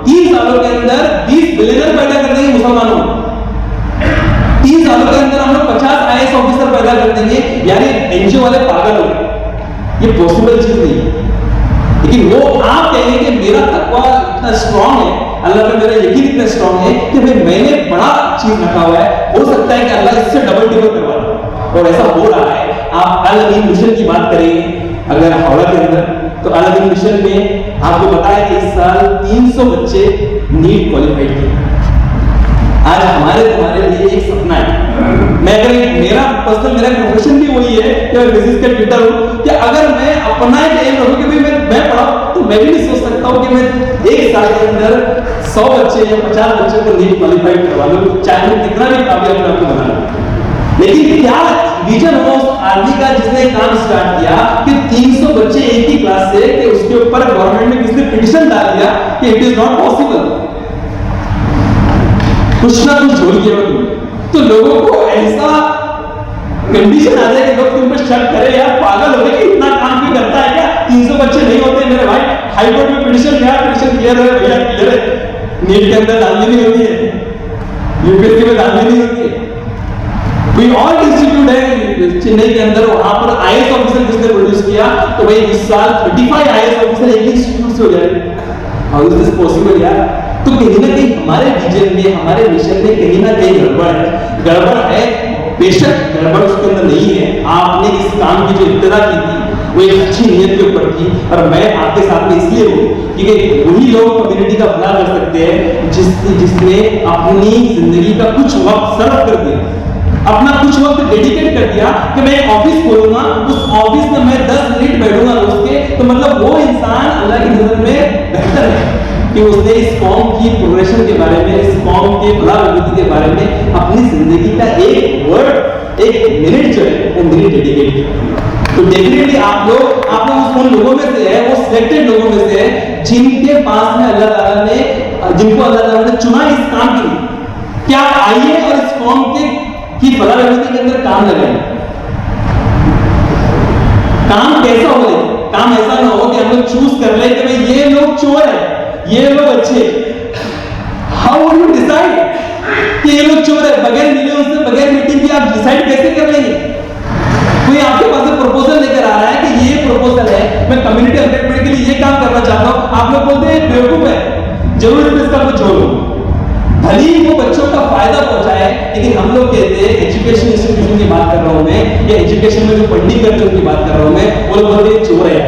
3 सालों के अंदर 20 बिलियनर पैदा कर देंगे मुसलमानों, 3 सालों के अंदर हम लोग 50 आईएएस ऑफिसर पैदा कर देंगे। यानी एनजीओ वाले पागल हो गए, ये पॉसिबल चीज नहीं है। लेकिन वो आप कहेंगे कि मेरा तकवा इतना स्ट्रांग है, अल्लाह पे मेरा यकीन इतना स्ट्रांग है कि भाई मैंने बड़ा चीज रखा हुआ है, हो सकता है कि अल्लाह इससे डबल टिबल करवा दे, और ऐसा हो रहा है। आप अल अमीन मिशन की बात करेंगे अगर हावड़ा के अंदर, तो अल अमीन मिशन में आपको पता है कि इस साल 300 बच्चे नीट क्वालिफाइड किए। आज हमारे तुम्हारे लिए एक सपना है। मैं अगर मेरा प्रोफेशन भी वही है कि मैं बिजनेस का ट्यूटर हूं, कि अगर मैं अपना एक एम रखूं कि भाई मैं पढ़ा, तो मैं भी नहीं सोच सकता हूं कि मैं 1 साल के अंदर 100 बच्चे या 50 बच्चों को नीट क्वालिफाइड करवा लूं, चाहे मैं कितना भी काबिल आपको बना लूं। लेकिन क्या विजन हो उस आदमी का जिसने काम स्टार्ट किया कि 300 बच्चे एक ही क्लास से, कि उसके ऊपर गवर्नमेंट ने किसने पिटीशन डाल दिया कि इट इज नॉट पॉसिबल, कुछ ना कुछ झोल किया तो लोगों को ऐसा कंडीशन आ जाए कि लोग तुम पर शक करे, यार पागल हो गए कि इतना काम भी करता है क्या, 300 बच्चे नहीं होते मेरे भाई। हाई कोर्ट में पिटीशन क्लियर है भैया, क्लियर है, नीट के अंदर डालनी नहीं होती है, यूपीएससी में डालनी नहीं होती है। कोई और इंस्टीट्यूट है चेन्नई के अंदर, वहां पर आईएएस ऑफिसर किसने प्रोड्यूस किया, तो भाई इस साल 35 आईएएस ऑफिसर एक इंस्टीट्यूट से हो जाए। हाउ इज दिस पॉसिबल यार। तो कहीं ना कहीं हमारे विजन में, हमारे मिशन में कहीं ना कहीं गड़बड़ है। बेशक गड़बड़ उसके अंदर नहीं है, आपने इस काम की जो इब्तिदा की थी वो एक अच्छी नीयत के ऊपर थी, और मैं आपके साथ में इसलिए हूँ क्योंकि वही लोग कम्युनिटी का भला कर सकते हैं जिसने अपनी जिंदगी का कुछ वक्त सर्व कर दिया, अपना कुछ वक्त डेडिकेट कर दिया कि मैं एक ऑफिस खोलूंगा, उस ऑफिस में मैं 10 मिनट बैठूंगा रोज के, तो मतलब वो इंसान अल्लाह की नजर में बेहतर है कि उसने इस कौम की प्रोग्रेशन के बारे में, इस कौम के भला प्रगति के बारे में अपनी जिंदगी का एक वर्ड, एक मिनट जो है वो मिनट डेडिकेट किया। तो डेफिनेटली आप लोग उन लोगों में से है, वो सिलेक्टेड लोगों में से है जिनके पास में अल्लाह ताला ने, जिनको अल्लाह ताला ने चुना इस काम के लिए। क्या आइए और इस कौम की भला प्रगति के अंदर काम लगाएं। काम कैसा हो, काम ऐसा ना हो कि हम लोग चूज कर ले कि भाई ये लोग चोर है, ये लोग अच्छे। हाउ वुड यू डिसाइड कि ये लोग चोर है? बगैर मिले उनसे, बगैर मीटिंग के आप डिसाइड कैसे कर लेंगे? कोई आपके पास प्रपोजल लेकर आ रहा है कि ये प्रपोजल है, मैं कम्युनिटी अपडेट के लिए ये काम करना चाहता हूं, आप लोग बोलते हैं बेवकूफ है, जरूर इसका कुछ छोड़ो। भले ही वो बच्चों का फायदा पहुंचाए, लेकिन हम लोग कहते हैं एजुकेशन इंस्टीट्यूशन की बात कर रहा हूं मैं, या एजुकेशन में जो फंडिंग करते हैं उनकी बात कर रहा हूं मैं, वो लोग बोलते हैं चोर है,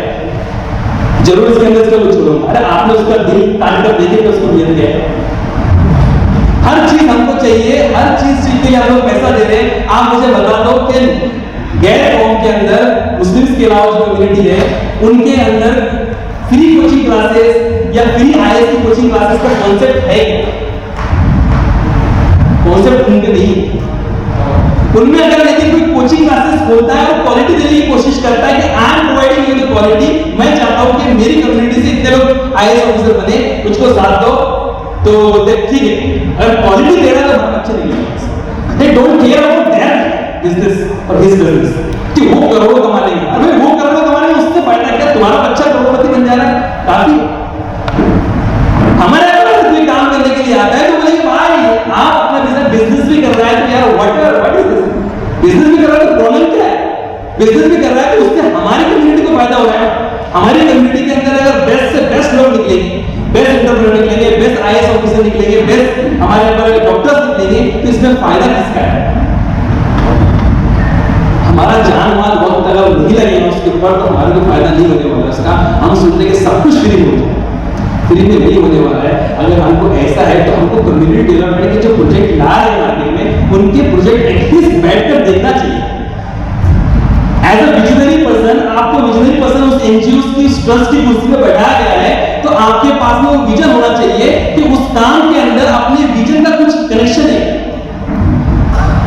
जरूर इसके अंदर इसका कुछ छोड़ो। अरे आपने उसका दिल काट कर देखे तो उसको नियत क्या है? हर चीज हमको चाहिए, हर चीज के लिए हम लोग पैसा दे रहे हैं। आप मुझे बता दो कि गैर कौम के अंदर मुस्लिम्स के अलावा जो कम्युनिटी है उनके अंदर फ्री कोचिंग क्लासेस या फ्री आईएएस की कोचिंग क्लासेस का कॉन्सेप्ट है क्या? कॉन्सेप्ट उनके नहीं। उनमें अगर लेकिन कोई कोचिंग क्लासेस खोलता है और क्वालिटी देने की कोशिश करता है कि I am providing you the quality, मैं चाहता हूं कि मेरी कम्युनिटी से इतने लोग आईएएस ऑफिसर बने, मुझको साथ दो, तो बोलते ठीक है। अगर क्वालिटी दे रहा है तो हम अच्छे नहीं, they don't care about their business और हिज बिजनेस कि वो करोड़ों कमा लेंगे। अरे वो करोड़ों कमा लेंगे, उससे फायदा क्या? तुम्हारा बच्चा करोड़पति बन जा रहा है, काफी। हमारे पास कोई काम करने के लिए आता है तो बोलेंगे भाई आप अपना बिजनेस भी कर रहा है तो यार व्हाट इज दिस? बिजनेस भी कर रहा है तो प्रॉब्लम क्या है? बिजनेस भी कर रहा है तो उससे हमारी कम्युनिटी को फायदा हो रहा है। हमारी कम्युनिटी के अंदर अगर बेस्ट से बेस्ट लोग निकलेंगे, बेस्ट एंटरप्रेन्योर निकलेंगे, बेस्ट आईएएस ऑफिसर निकलेंगे, बेस्ट हमारे पर डॉक्टर्स निकलेंगे, तो इसमें फायदा किसका है? हमारा जान माल वक्त अगर नहीं लगेगा उसके ऊपर तो हमारे को फायदा नहीं होने वाला उसका। हम सोचते हैं कि सब कुछ फ्री हो जाए, फ्री में नहीं होने वाला है। अगर हमको ऐसा है तो हमको कम्युनिटी डेवलपमेंट के जो प्रोजेक्ट ला रहे हैं मार्केट में, उनके प्रोजेक्ट एटलीस्ट बैठकर देखना चाहिए। एज अ विजनरी पर्सन, आपको विजनरी पर्सन उस एनजीओ की ट्रस्ट की कुर्सी पे बैठाया गया है, तो आपके पास में वो विजन होना चाहिए कि उस काम के अंदर अपने विजन का कुछ कनेक्शन है।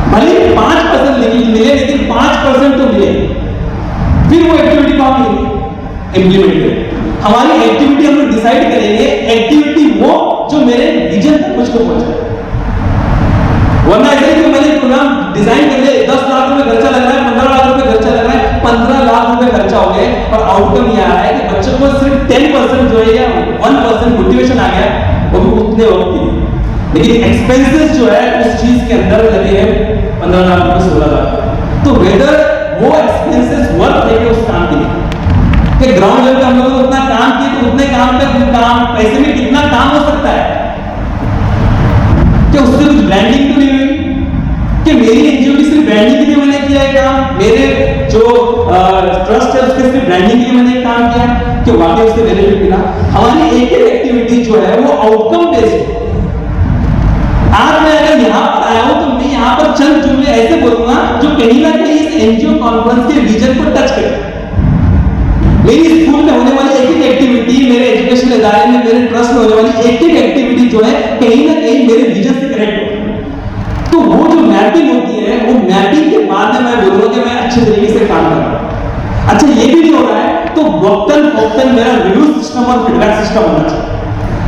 भले 5% मिले लेकिन 5% तो मिले, फिर वो एक्टिविटी को हम इंप्लीमेंट करें। हमारी एक्टिविटी हम लोग डिसाइड करेंगे, एक्टिविटी वो जो मेरे विजन तक मुझको पहुंचाए। वरना ऐसे कि मैंने प्रोग्राम डिजाइन कर लिया, 10 लाख रुपए खर्चा लग रहा है, 15 लाख रुपए खर्चा लग रहा है, 15 लाख रुपए खर्चा हो गए और आउटकम ये आ रहा है कि बच्चों को सिर्फ 10% जो है या 1% मोटिवेशन आ गया, वो भी उतने वक्त के लिए। लेकिन एक्सपेंसेस जो है उस चीज के अंदर लगे हैं 15 लाख रुपए 16 लाख। तो वेदर वो एक्सपेंसेस वर्थ है उस काम के लिए कि ग्राउंड लेवल पे हम लोग उतना काम किए तो उतने काम पे काम पैसे में कितना काम हो सकता है? कि उससे कुछ ब्रांडिंग तो नहीं हुई कि मेरी एनजीओ की सिर्फ ब्रांडिंग के लिए मैंने किया है काम, मेरे जो ट्रस्ट है उसके सिर्फ ब्रांडिंग के लिए मैंने काम किया कि वाकई उससे बेनिफिट मिला। हमारी एक एक एक्टिविटी जो है वो आउटकम बेस्ड है। आज मैं अगर यहाँ पर आया हूं तो मैं यहाँ पर चंद जुमले ऐसे बोलूंगा जो कहीं ना कहीं इस एनजीओ कॉन्फ्रेंस के विजन को टच करे। मेरी स्कूल में होने वाली एक एक एक्टिविटी, मेरे एजुकेशन इदारे में, मेरे ट्रस्ट में होने वाली एक एक एक्टिविटी जो है कहीं ना कहीं मेरे विजन से कनेक्ट हो। तो वो जो मैपिंग होती है, वो मैपिंग के बाद में मैं बोलूंगा कि मैं अच्छे तरीके से काम कर रहा हूं। अच्छा ये भी नहीं हो रहा है तो वक्तन वक्तन मेरा रिव्यू सिस्टम और फीडबैक सिस्टम होना चाहिए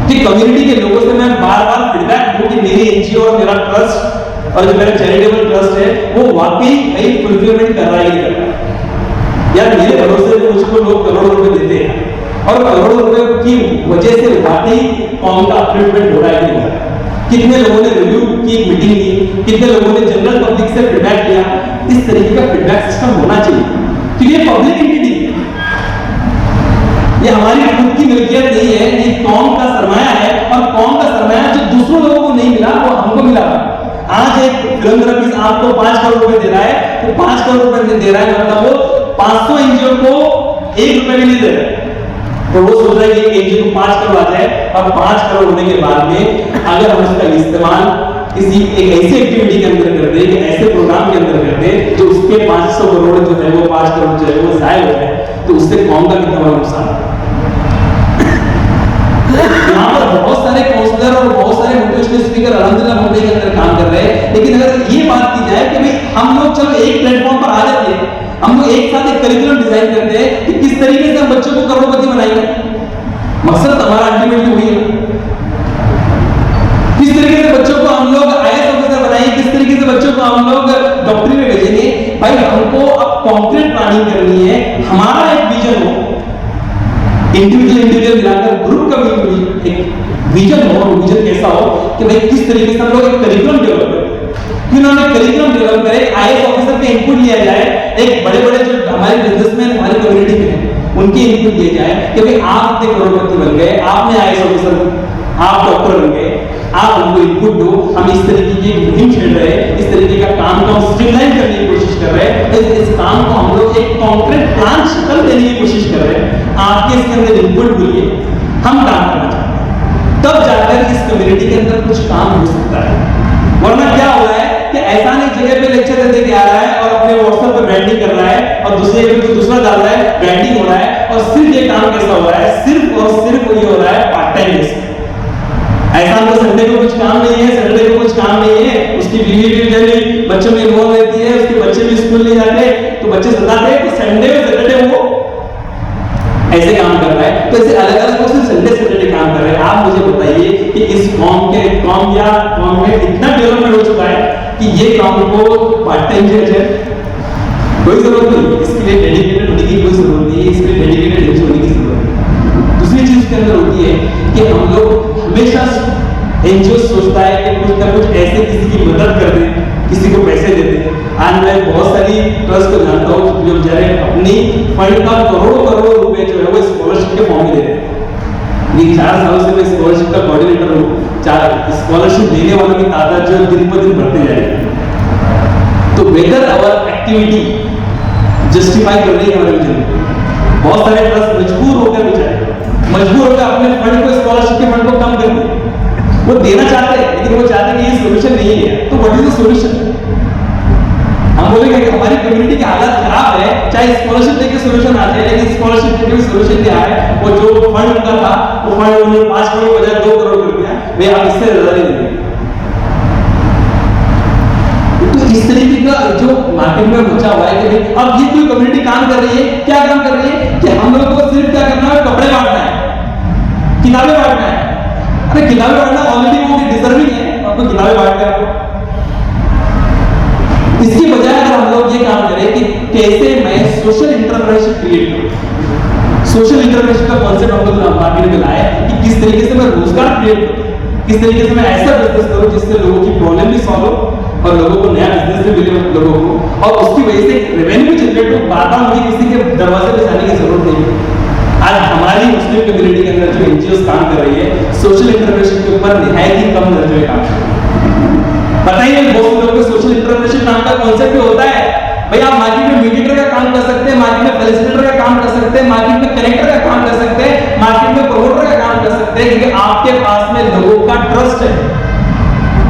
कि कम्युनिटी के लोगों से मैं बार-बार फीडबैक दूं कि मेरी एनजीओ और मेरा ट्रस्ट और जो मेरा चैरिटेबल ट्रस्ट है वो वाकई कहीं फुलफिलमेंट कर रहा है कि नहीं कर रहा है। यार मेरे भरोसे से मुझको लोग करोड़ों रुपए देते हैं और करोड़ों रुपए की वजह से वाकई कौम का अपलिफ्टमेंट हो रहा है कि नहीं हो रहा है? कितने लोगों ने रिव्यू की मीटिंग की, कितने लोगों ने जनरल पब्लिक से फीडबैक लिया? इस तरीके का फीडबैक सिस्टम होना चाहिए क्योंकि ये पब्लिक एंटिटी है, ये हमारी खुद की मिल्कियत नहीं है, ये कौम का सरमाया है और कौम का सरमाया जो दूसरों लोगों को नहीं मिला वो हमको मिला। आज एक फिलंथ्रोपिस्ट आपको 5 करोड़ रुपए दे रहा है तो 5 करोड़ रुपए दे रहा है मतलब वो 500 एनजीओ को 1 रुपए भी नहीं दे रहा है। तो वो सोच रहा है कि एनजीओ को 5 करोड़ आ जाए और 5 करोड़ होने के बाद में अगर हम उसका इस्तेमाल किसी एक ऐसी एक्टिविटी के अंदर कर दे, ऐसे प्रोग्राम के अंदर कर दे जो उसके 500 करोड़ जो है वो 5 करोड़ जो है वो जाए हो जाए तो उससे कौम का कितना बड़ा नुकसान है। यहाँ पर बहुत सारे काउंसलर और बहुत सारे मोटिवेशनल स्पीकर अल्हम्दुलिल्लाह मुंबई के अंदर काम कर रहे हैं, लेकिन अगर ये बात की जाए कि भाई हम लोग चलो एक प्लेटफॉर्म पर आ जाते हैं, हम लोग एक साथ एक करिकुलम डिजाइन करते हैं कि किस तरीके से हम बच्चों को करोड़पति बनाएंगे, मकसद हमारा अल्टीमेटली वही है। किस तरीके से बच्चों को हम लोग आईएएस ऑफिसर बनाएंगे, किस तरीके से बच्चों को हम लोग डॉक्टरी में भेजेंगे। भाई हमको अब कॉन्क्रीट प्लानिंग करनी है, हमारा एक विजन हो, इंडिविजुअल मिलाकर ग्रुप का भी एक विजन हो। विजन कैसा हो कि भाई किस तरीके से हम लोग एक करिकुलम डेवलप करें, क्यों ना हम करिकुलम डेवलप करें, आईएएस ऑफिसर के इनपुट लिया जाए, एक बड़े बड़े जो हमारे बिजनेसमैन हमारी कम्युनिटी में हैं उनके इनपुट लिए जाए कि भाई आप इतने करोड़पति बन गए, आपने आईएएस ऑफिसर, आप डॉक्टर बन गए, आप हमको इनपुट दो, हम इस तरीके की मुहिम छेड़ रहे हैं, इस तरीके का काम को हम स्ट्रीमलाइन करने की कोशिश कर रहे हैं, इस काम को हम लोग एक कॉन्क्रीट प्लान शक्ल देने की कोशिश कर रहे हैं, आपके इसके अंदर इनपुट बोलिए, हम काम करना चाहते हैं, तब जाकर इस कम्युनिटी के अंदर कुछ काम हो सकता है। वरना क्या हो रहा है कि ऐसा नहीं जगह पे लेक्चर दे के आ रहा है और अपने व्हाट्सएप पे ब्रांडिंग कर रहा है और दूसरे जगह पे दूसरा डाल रहा है, ब्रांडिंग हो रहा है, और सिर्फ ये काम कैसा हो रहा है, सिर्फ और सिर्फ ये हो रहा है पार्ट टाइम बेसिस। ऐसा हमको संडे को कुछ काम नहीं है, सैटरडे को कुछ काम नहीं है, उसकी बीवी भी बेचारी बच्चों में इन्वॉल्व रहती है, उसके बच्चे भी स्कूल नहीं जाते, तो बच्चे सताते हैं, तो संडे और सैटरडे वो ऐसे काम कर रहा है। तो ऐसे अलग अलग वो सिर्फ संडे सैटरडे काम कर रहे हैं। आप मुझे बताइए कि इस कॉम में इतना डेवलपमेंट हो चुका है कि ये काम को पार्ट टाइम से कोई जरूरत नहीं, इसके लिए डेडिकेटेड होने की कोई जरूरत नहीं है, इसके लिए डेडिकेटेड एनजीओ होने की जरूरत नहीं। दूसरी चीज के अंदर होती है कि हम लोग हमेशा एनजीओ सोचता है कि कुछ ना कुछ ऐसे किसी की मदद कर दें, किसी को पैसे दे दें। आज मैं बहुत सारी ट्रस्ट को जानता हूँ जो बेचारे अपनी फंड का करोड़ों रुपए जो है वो स्कॉलरशिप के फॉर्म में दे रहे हैं। ये 4 सालों से मैं स्कॉलरशिप का कोऑर्डिनेटर हूँ। 4 स्कॉलरशिप देने वालों की तादाद जो दिन पर दिन बढ़ते जा रही है। तो वेदर अवर एक्टिविटी जस्टिफाई कर रही है हमारे विजन। बहुत सारे ट्रस्ट मजबूर होकर अपने फंड को, स्कॉलरशिप के फंड को कम कर दें। वो देना चाहते हैं लेकिन वो चाहते हैं कि ये सोल्यूशन नहीं है। तो व्हाट इज द सोल्यूशन? हम बोलेंगे कि हमारी कम्युनिटी की हालत खराब है, चाहे स्कॉलरशिप देके सोल्यूशन आ जाए, लेकिन स्कॉलरशिप देके सोल्यूशन क्या है? वो जो फंड उनका था वो फंड उन्होंने 5 करोड़ के बजाय 2 करोड़ कर दिया। वे आप इससे ज्यादा नहीं देंगे। तो इस तरीके का जो मार्केट में बचा हुआ है कि भाई अब ये कोई कम्युनिटी काम कर रही है, क्या काम कर रही है कि हम लोग को सिर्फ क्या करना है, कपड़े बांटना है, किताबें बांटना है। अरे किताबें बांटना ऑलरेडी वो डिजर्विंग है, आपको किताबें बांट के आपको। इसके बजाय अगर हम लोग ये काम करें कि कैसे मैं सोशल एंटरप्रेन्योरशिप क्रिएट करूं, सोशल एंटरप्रेन्योरशिप का कॉन्सेप्ट हम लोग मार्केट में लाए कि किस तरीके से मैं रोजगार क्रिएट करूं, किस तरीके से मैं ऐसा बिजनेस करूं जिससे लोगों की प्रॉब्लम भी सॉल्व हो और लोगों को नया बिजनेस भी मिले लोगों को, और उसकी वजह से रेवेन्यू भी जनरेट हो। बार-बार मुझे किसी के दरवाजे पे जाने की जरूरत नहीं है। आज हमारी मुस्लिम कम्युनिटी के अंदर जो एनजीओ काम कर रही है सोशल एंटरप्रेन्योरशिप के ऊपर निहायत ही कम दर्जे में काम कर रही है। पता ही नहीं बहुत लोगों को सोशल एंटरप्रेन्योरशिप नाम का कॉन्सेप्ट भी होता है। भाई आप मार्केट में मीडिएटर का काम कर सकते हैं, मार्केट में फैसिलिटेटर का काम कर सकते हैं, मार्केट में कनेक्टर का काम कर सकते हैं, मार्केट में प्रमोटर का काम कर सकते हैं, क्योंकि आपके पास में लोगों का ट्रस्ट है।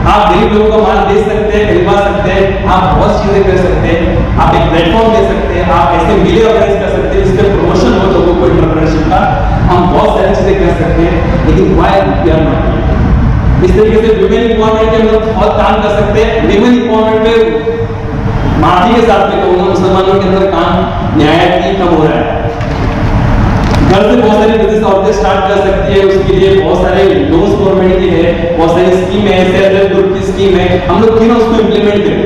आप गरीब लोगों को माल दे सकते हैं, खरीदवा सकते हैं, आप बहुत चीजें कर सकते हैं, आप एक प्लेटफॉर्म दे सकते हैं, आप ऐसे मेले ऑर्गेनाइज कर सकते हैं जिससे प्रमोशन हो लोगों को एंटरप्रेन्योरशिप का। हम बहुत सारी चीजें कर सकते हैं, लेकिन व्हाई वी आर नॉट। इस तरीके से विमेन एम्पावरमेंट के अंदर बहुत काम कर सकते हैं। विमेन एम्पावरमेंट पे माफी के साथ में कहूंगा मुसलमानों के अंदर काम न्याय की कम हो रहा है। घर से बहुत सारी बिजनेस औरतें स्टार्ट कर सकती है, उसके लिए बहुत सारे लोन्स गवर्नमेंट के हैं, बहुत सारी स्कीम है, सेल्फ हेल्प ग्रुप की स्कीम है। हम लोग क्यों ना उसको इंप्लीमेंट करें?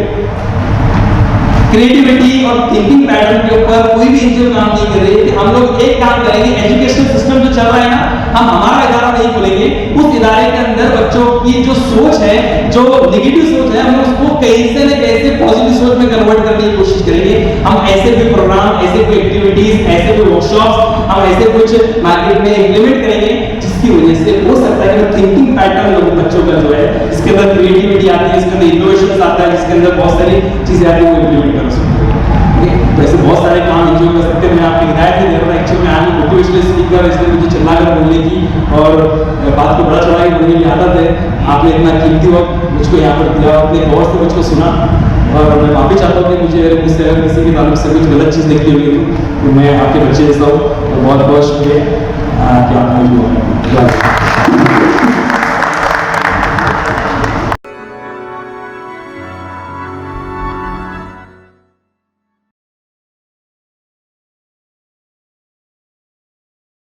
क्रिएटिविटी और थिंकिंग पैटर्न के ऊपर कोई भी एनजीओ काम नहीं कर रही है कि हम लोग एक काम करेंगे, एजुकेशन सिस्टम जो चल रहा है ना, हम हमारा इदारा नहीं खोलेंगे, उस इदारे के अंदर बच्चों की जो सोच है, जो नेगेटिव सोच है, हम उसको कैसे न कैसे पॉजिटिव सोच में कन्वर्ट करने की कोशिश करेंगे। हम ऐसे कोई प्रोग्राम, ऐसे कोई एक्टिविटीज, ऐसे कोई वर्कशॉप्स हम ऐसे कुछ मार्केट में इंप्लीमेंट करेंगे जिसकी वजह से हो सकता है कि थिंकिंग पैटर्न लोगों बच्चों का जो है, इसके अंदर क्रिएटिविटी आती है, इसके अंदर इनोवेशन आता है, जिसके अंदर बहुत सारी चीजें आती है वो इंप्लीमेंट कर सकते हैं। तो ऐसे बहुत सारे काम एनजीओ कर सकते हैं। मैं आपकी हिदायत नहीं दे रहा था, एक्चुअली मैं आज मोटिवेशनल स्पीकर, इसलिए मुझे चिल्लाकर बोलने की और बात को बड़ा चढ़ा के बोलने की आदत है। आपने इतना कीमती वक्त मुझको यहाँ पर दिया, अपने गौर से मुझको सुना, और मैं माफी चाहता हूँ कि मुझे मुझसे अगर किसी के ताल्लुक से कुछ गलत चीज़ निकली हुई तो मैं आपके बच्चे जैसा हूँ। बहुत बहुत शुक्रिया कि आप